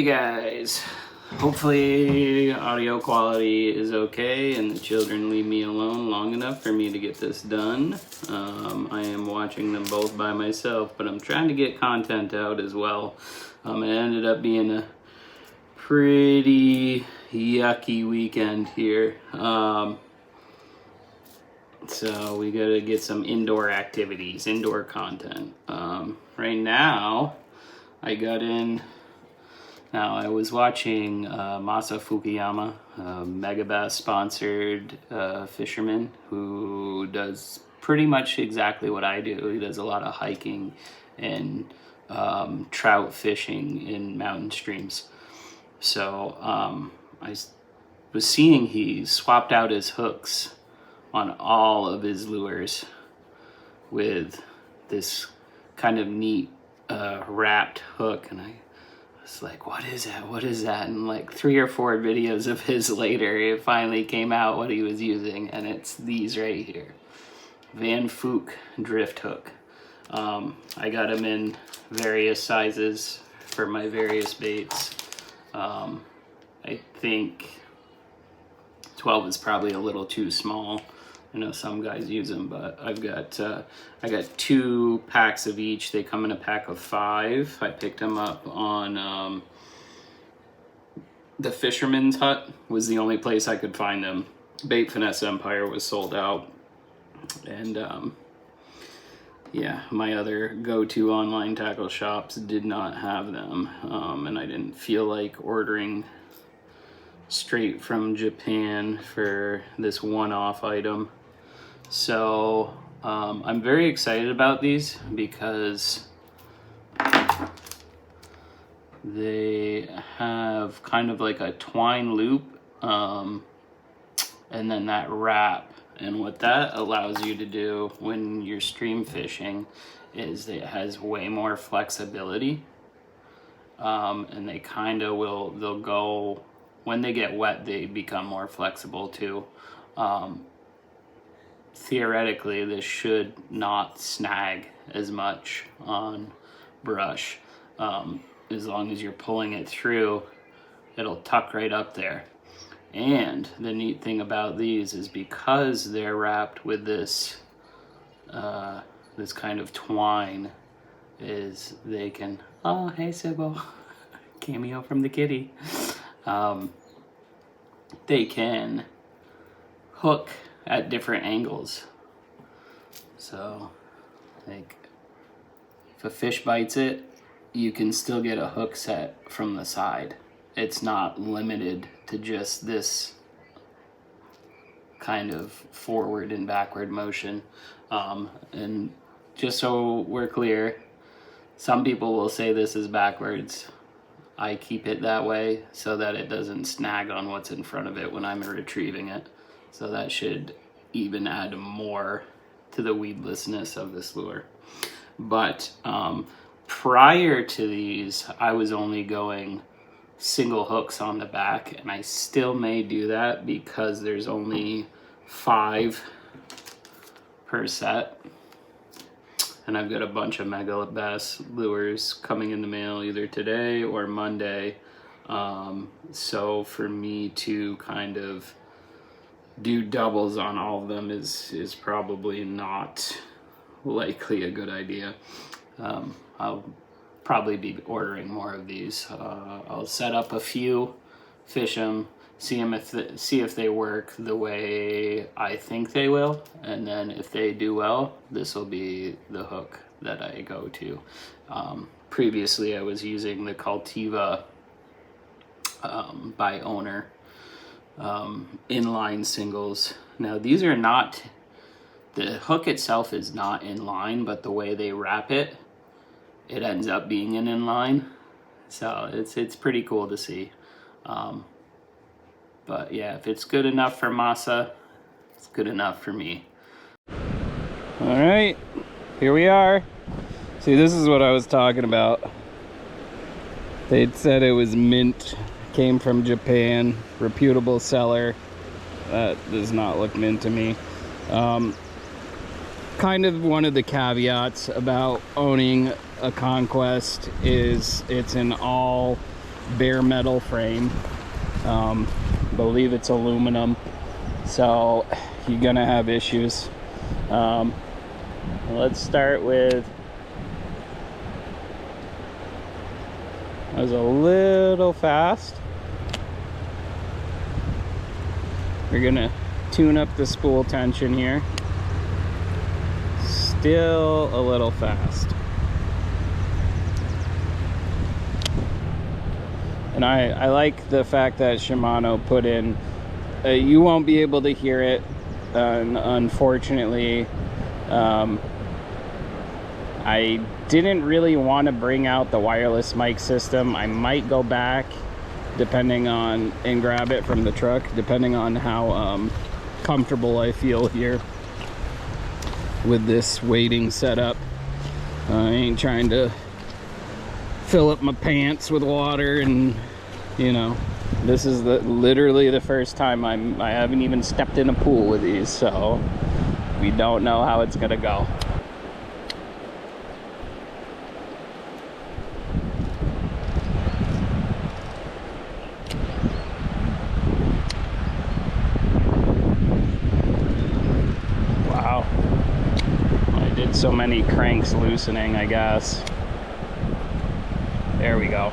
Hey guys, hopefully audio quality is okay and the children leave me alone long enough for me to get this done. I am watching them both by myself, but I'm trying to get content out as well. It ended up being a pretty yucky weekend here. So we gotta get some indoor activities, indoor content. Right now, I was watching Masa Fukuyama, Megabass sponsored fisherman who does pretty much exactly what I do. He does a lot of hiking and trout fishing in mountain streams. So I was seeing he swapped out his hooks on all of his lures with this kind of neat wrapped hook, and I was like, what is that? And like 3 or 4 videos of his later, it finally came out what he was using, and it's these right here, Van Fook drift hook. I got them in various sizes for my various baits. I think 12 is probably a little too small. I know some guys use them, but I got 2 packs of each. They come in a pack of 5. I picked them up on the Fisherman's Hut was the only place I could find them. Bait Finesse Empire was sold out, and yeah, my other go-to online tackle shops did not have them, and I didn't feel like ordering straight from Japan for this one-off item. So I'm very excited about these because they have kind of like a twine loop and then that wrap, and what that allows you to do when you're stream fishing is it has way more flexibility, and they kind of they'll go, when they get wet they become more flexible too. Theoretically, this should not snag as much on brush. As long as you're pulling it through, it'll tuck right up there. And the neat thing about these is because they're wrapped with this this kind of twine, is they can, oh hey Sybil, cameo from the kitty. They can hook at different angles. So like if a fish bites it, you can still get a hook set from the side. It's not limited to just this kind of forward and backward motion. And just so we're clear, some people will say this is backwards. I keep it that way so that it doesn't snag on what's in front of it when I'm retrieving it. So that should even add more to the weedlessness of this lure. But prior to these, I was only going single hooks on the back, and I still may do that because there's only 5 per set. And I've got a bunch of Megabass lures coming in the mail either today or Monday. So for me to kind of do doubles on all of them is probably not likely a good idea. I'll probably be ordering more of these. I'll set up a few, fish them, see if they work the way I think they will, and then if they do well, this will be the hook that I go to. Previously I was using the Cultiva by Owner inline singles. Now these are not, the hook itself is not inline, but the way they wrap it, it ends up being an inline. So it's pretty cool to see. But yeah, if it's good enough for Masa, it's good enough for me. All right, here we are. See, this is what I was talking about. They'd said it was mint, came from Japan, reputable seller. That does not look mint to me. Kind of one of the caveats about owning a Conquest is it's an all bare metal frame. Believe it's aluminum, so you're gonna have issues. Let's start with, I was a little fast. We're gonna tune up the spool tension here. Still a little fast. And I like the fact that Shimano put in, you won't be able to hear it, unfortunately. I didn't really want to bring out the wireless mic system. I might go back depending on, and grab it from the truck, depending on how comfortable I feel here with this waiting setup. I ain't trying to fill up my pants with water, and you know, this is literally the first time I haven't even stepped in a pool with these, so we don't know how it's gonna go. Wow, I did so many cranks loosening, I guess. There we go.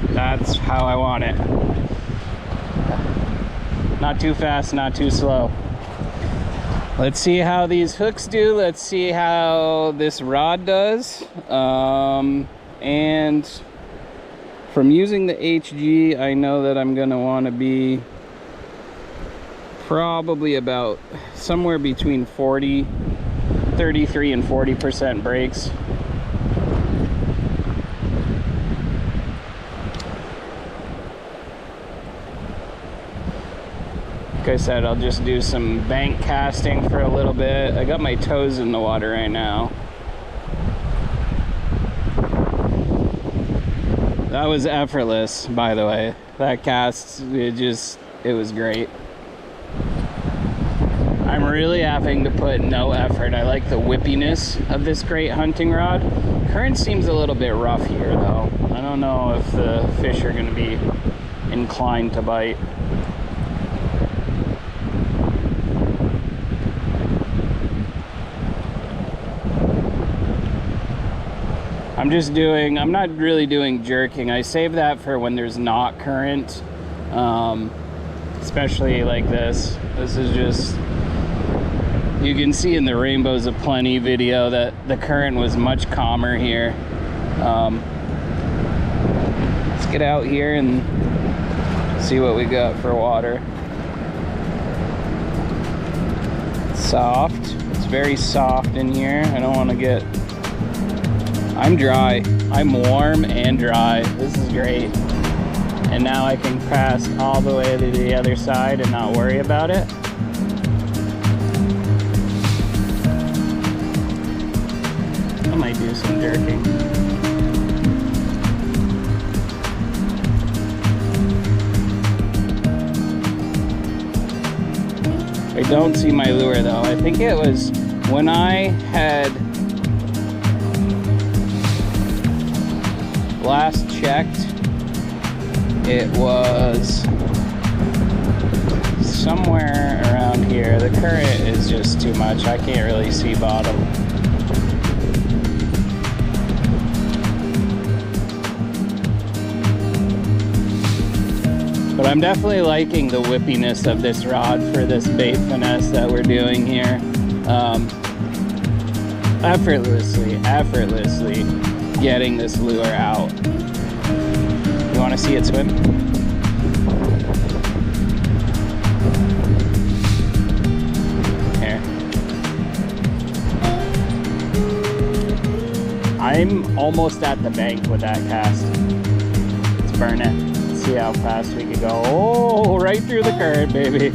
That's how I want it. Not too fast, not too slow. Let's see how these hooks do. Let's see how this rod does. And from using the HG, I know that I'm gonna want to be probably about somewhere between 33 and 40% brakes. Like I said, I'll just do some bank casting for a little bit. I got my toes in the water right now. That was effortless, by the way. That cast, it was great. I'm really having to put no effort. I like the whippiness of this great hunting rod. Current seems a little bit rough here though. I don't know if the fish are gonna be inclined to bite. I'm not really doing jerking. I save that for when there's not current, especially like this. This is just, you can see in the Rainbows of Plenty video that the current was much calmer here. Let's get out here and see what we got for water. It's soft. It's very soft in here. I don't want to get... I'm dry. I'm warm and dry. This is great. And now I can pass all the way to the other side and not worry about it. I might do some jerking. I don't see my lure though. I think it was when I had last checked, it was somewhere around here. The current is just too much. I can't really see bottom. But I'm definitely liking the whippiness of this rod for this bait finesse that we're doing here. Effortlessly getting this lure out. You want to see it swim? Here. I'm almost at the bank with that cast. Let's burn it. Let's see how fast we can go. Oh, right through the current, baby.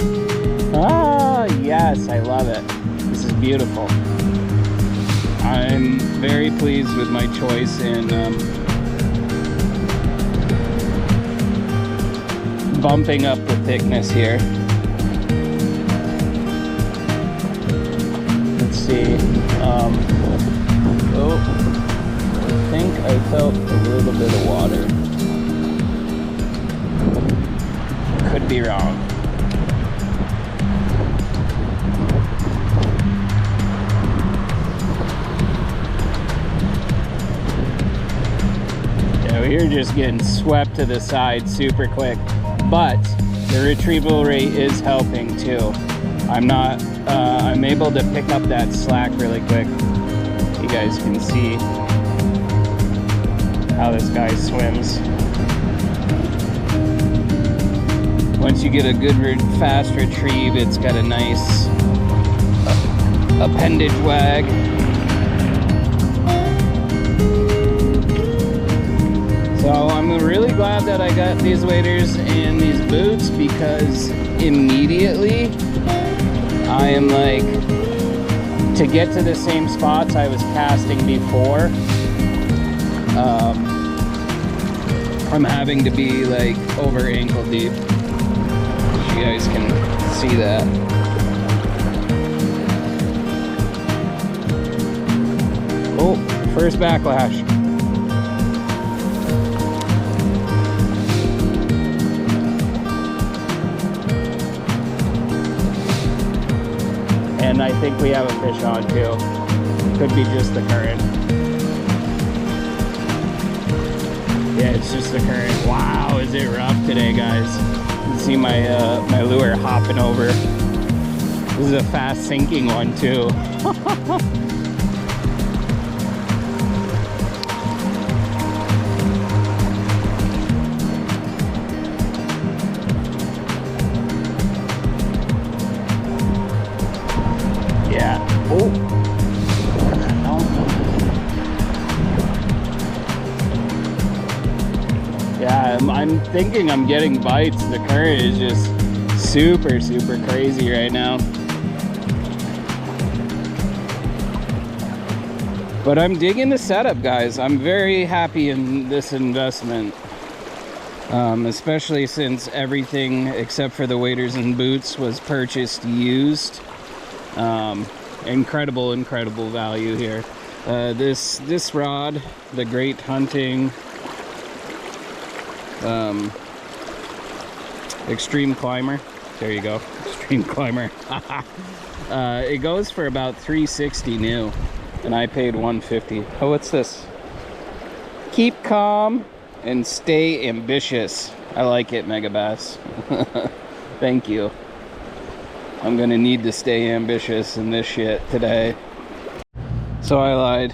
Ah, yes, I love it. This is beautiful. I'm very pleased with my choice in bumping up the thickness here. Let's see. I felt a little bit of water. Could be wrong. Yeah, we were just getting swept to the side super quick, but the retrieval rate is helping too. I'm able to pick up that slack really quick. You guys can see how this guy swims. Once you get a good fast retrieve, it's got a nice appendage wag. So I'm really glad that I got these waders and these boots, because immediately I am like, to get to the same spots I was casting before, I'm having to be like over ankle deep. You guys can see that. Oh, first backlash. And I think we have a fish on too. Could be just the current. Yeah, it's just the current. Wow, is it rough today, guys? You can see my my lure hopping over. This is a fast sinking one too. Yeah. Oh. Yeah, I'm thinking I'm getting bites. The current is just super, super crazy right now. But I'm digging the setup, guys. I'm very happy in this investment. Especially since everything except for the waders and boots was purchased used. Incredible value here. This rod, the Great Hunting Extreme Climber, there you go, Extreme Climber. It goes for about $360 new, and I paid $150. Oh, what's this? Keep calm and stay ambitious. I like it, Megabass. Thank you. I'm gonna need to stay ambitious in this shit today. So I lied.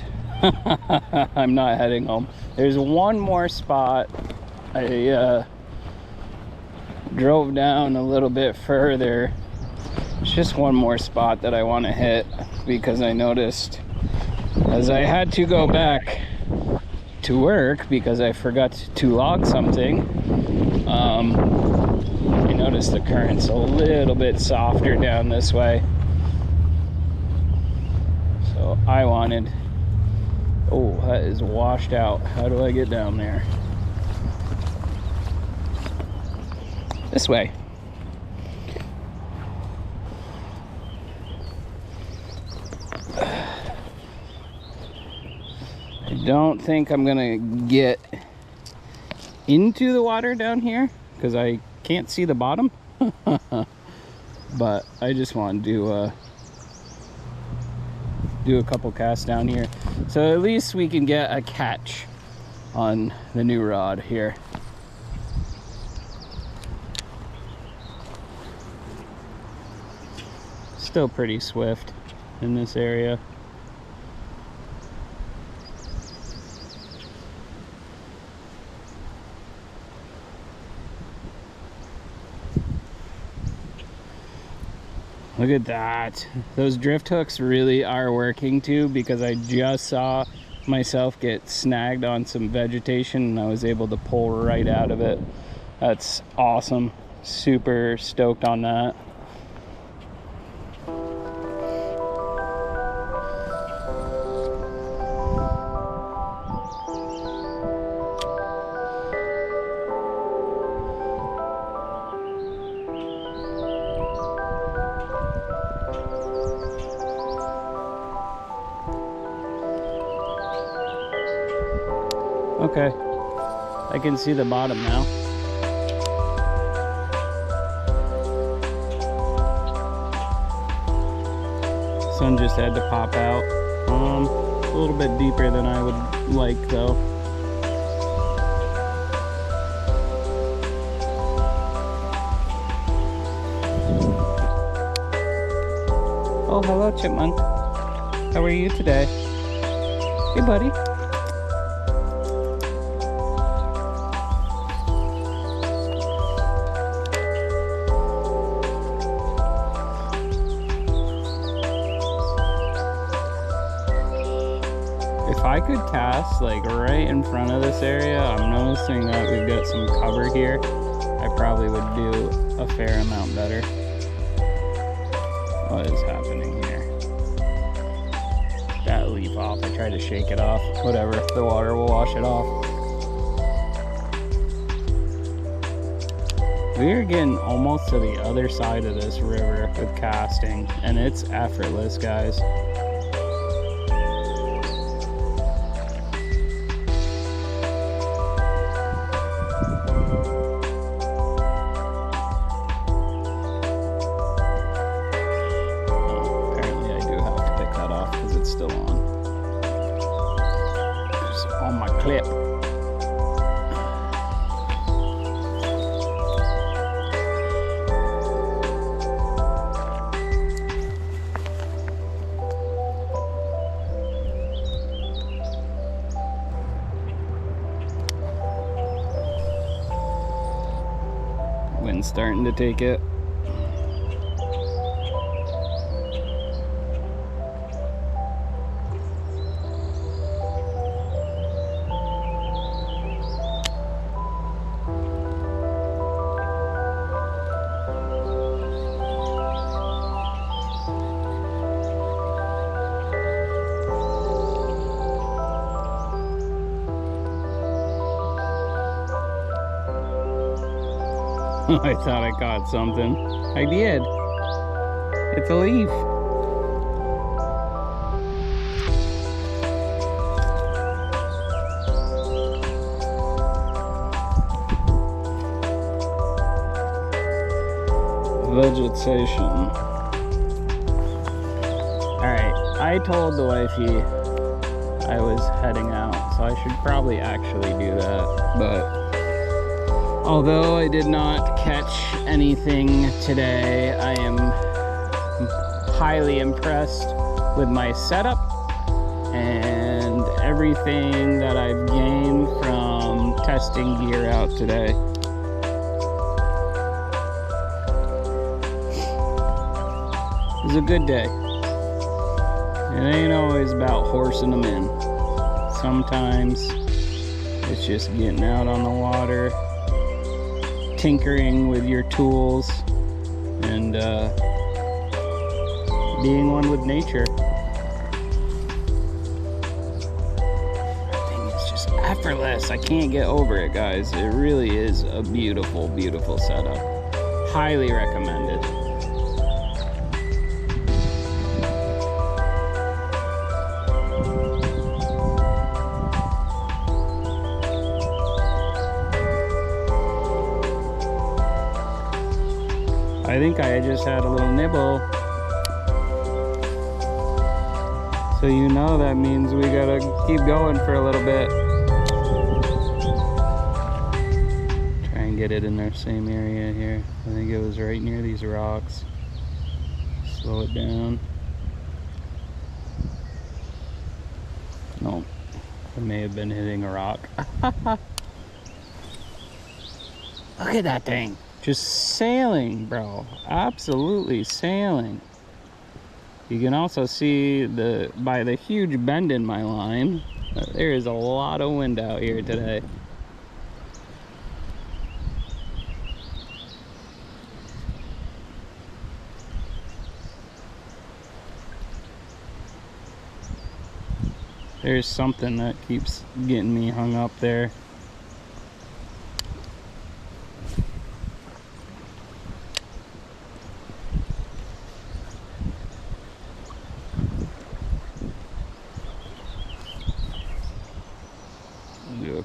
I'm not heading home. There's one more spot. I drove down a little bit further. It's just one more spot that I want to hit, because I noticed as I had to go back to work because I forgot to log something, I noticed the current's a little bit softer down this way. So I wanted, oh, that is washed out. How do I get down there? This way. I don't think I'm gonna get into the water down here because I can't see the bottom. But I just want to do a couple casts down here, so at least we can get a catch on the new rod here. Still pretty swift in this area. Look at that. Those drift hooks really are working too, because I just saw myself get snagged on some vegetation and I was able to pull right out of it. That's awesome. Super stoked on that. Okay, I can see the bottom now. Sun just had to pop out. A little bit deeper than I would like though. Oh, hello, chipmunk. How are you today? Hey, buddy. If I could cast like right in front of this area, I'm noticing that we've got some cover here. I probably would do a fair amount better. What is happening here? That leaf off. I tried to shake it off. Whatever, the water will wash it off. We are getting almost to the other side of this river with casting, and it's effortless, guys. Clip. Wind's starting to take it. I thought I caught something. I did. It's a leaf. Vegetation. Alright, I told the wifey I was heading out, so I should probably actually do that, but although I did not catch anything today, I am highly impressed with my setup and everything that I've gained from testing gear out today. It was a good day. It ain't always about horsing them in. Sometimes it's just getting out on the water, tinkering with your tools, and being one with nature. That thing is just effortless. I can't get over it, guys. It really is a beautiful, beautiful setup. Highly recommended. I think I just had a little nibble. So you know that means we gotta keep going for a little bit. Try and get it in the same area here. I think it was right near these rocks. Slow it down. Nope. I may have been hitting a rock. Look at that thing. Just sailing, bro. Absolutely sailing. You can also see by the huge bend in my line, there is a lot of wind out here today. There's something that keeps getting me hung up there.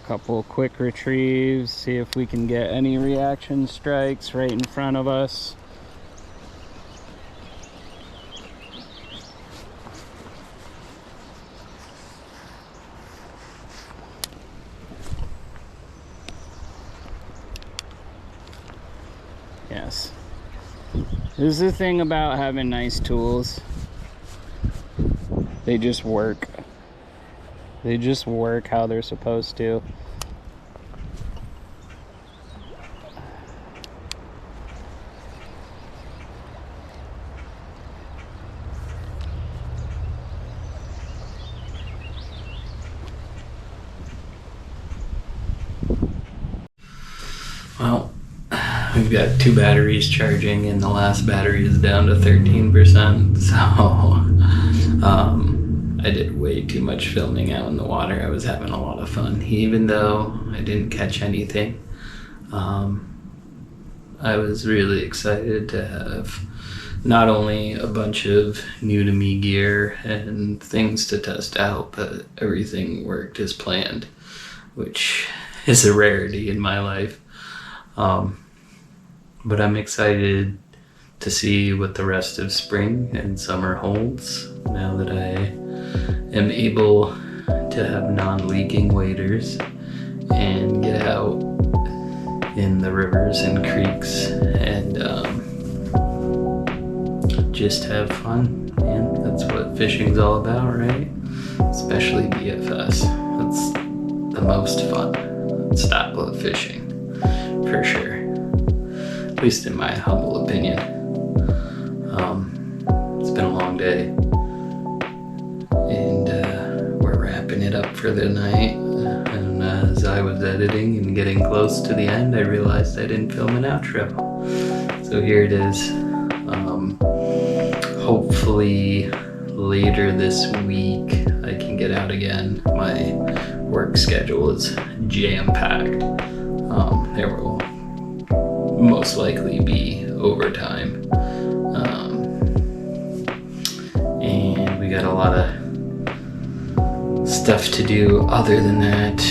Couple quick retrieves, see if we can get any reaction strikes right in front of us. Yes. This is the thing about having nice tools. They just work. They just work how they're supposed to. Well, we've got 2 batteries charging and the last battery is down to 13%. So, I did way too much filming out in the water. I was having a lot of fun. Even though I didn't catch anything, I was really excited to have not only a bunch of new to me gear and things to test out, but everything worked as planned, which is a rarity in my life. But I'm excited to see what the rest of spring and summer holds now that I am able to have non-leaking waders and get out in the rivers and creeks and just have fun, man. That's what fishing's all about, right? Especially BFS. That's the most fun style of fishing, for sure. At least in my humble opinion. It's been a long day, and we're wrapping it up for the night. And as I was editing and getting close to the end, I realized I didn't film an outro. So here it is. Hopefully later this week I can get out again. My work schedule is jam-packed. There will most likely be overtime. And we got a lot of stuff to do other than that.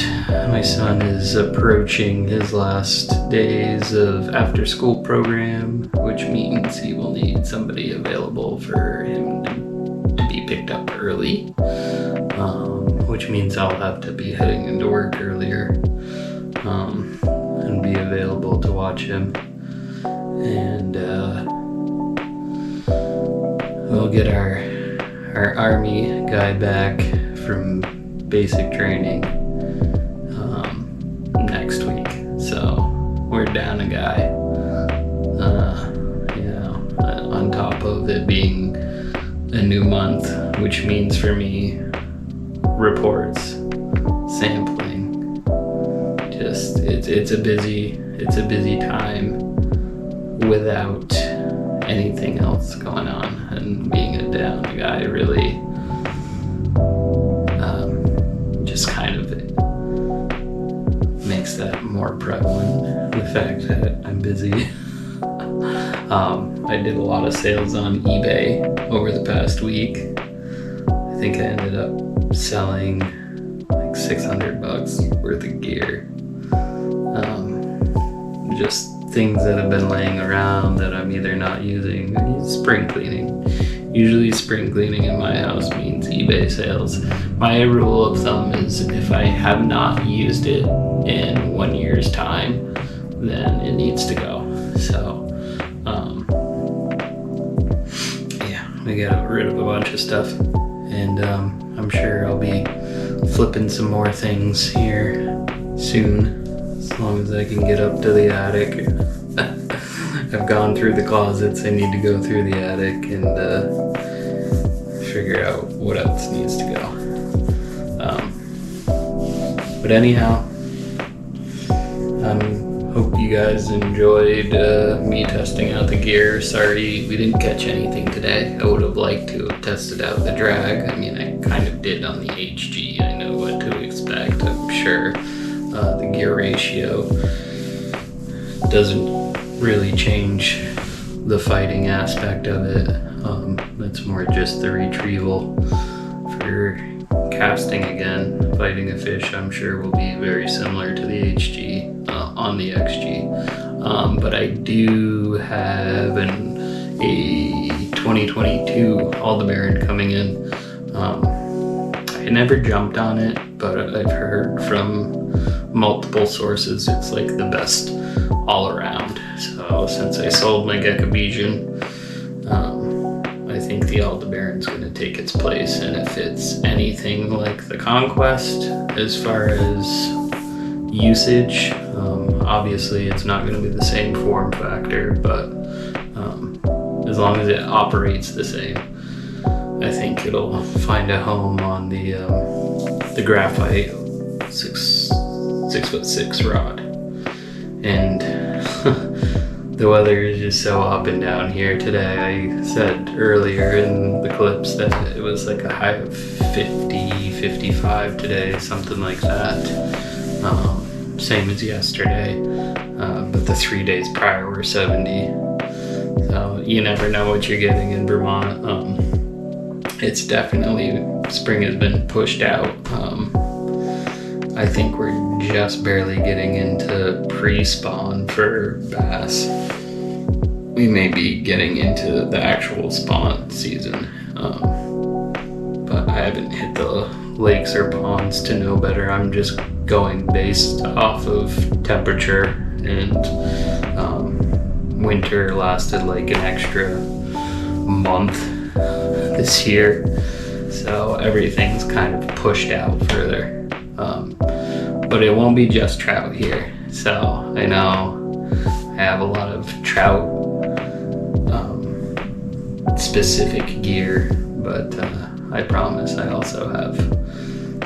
My son is approaching his last days of after school program, which means he will need somebody available for him to be picked up early, which means I'll have to be heading into work earlier and be available to watch him. And we'll get our army guy back from basic training next week. So we're down a guy. On top of it being a new month, which means for me reports, sampling, just it's a busy time without anything else going on, and being a down guy really just kind of makes that more prevalent, the fact that I'm busy. I did a lot of sales on eBay over the past week. I think I ended up selling like $600 worth of gear. Just things that have been laying around that I'm either not using. Spring cleaning. Usually spring cleaning in my house means eBay sales. My rule of thumb is if I have not used it in 1 year's time, then it needs to go. So, I got rid of a bunch of stuff, and I'm sure I'll be flipping some more things here soon, as long as I can get up to the attic. I've gone through the closets. I need to go through the attic and figure out what else needs to go. But anyhow, hope you guys enjoyed me testing out the gear. Sorry we didn't catch anything today. I would have liked to have tested out the drag. I mean, I kind of did on the HG. I know what to expect, I'm sure. The gear ratio doesn't really change the fighting aspect of it. It's more just the retrieval for casting again, fighting a fish, I'm sure will be very similar to the HG on the XG. But I do have a 2022 Aldebaran coming in. I never jumped on it, but I've heard from multiple sources it's like the best all around. So since I sold my Gekkovision, I think the Aldebaran's going to take its place. And if it's anything like the Conquest as far as usage, obviously it's not going to be the same form factor, but as long as it operates the same, I think it'll find a home on the graphite 6'6" rod. And the weather is just so up and down here today. I said earlier in the clips that it was like a high of 50, 55 today, something like that. Same as yesterday, but the 3 days prior were 70. So you never know what you're getting in Vermont. It's definitely, spring has been pushed out. I think we're just barely getting into pre-spawn for bass. We may be getting into the actual spawn season, but I haven't hit the lakes or ponds to know better. I'm just going based off of temperature, and winter lasted like an extra month this year, so everything's kind of pushed out further. But it won't be just trout here. So I know I have a lot of trout specific gear, but I promise I also have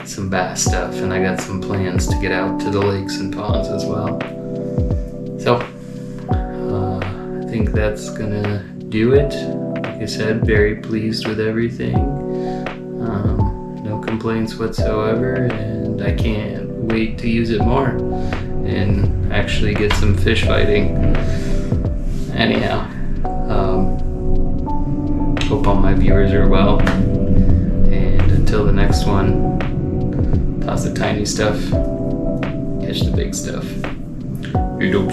some bass stuff, and I got some plans to get out to the lakes and ponds as well. So I think that's gonna do it. Like I said, very pleased with everything. No complaints whatsoever, and I can't wait to use it more and actually get some fish fighting. Anyhow, hope all my viewers are well, and until the next one, toss the tiny stuff, catch the big stuff. Hey, dope.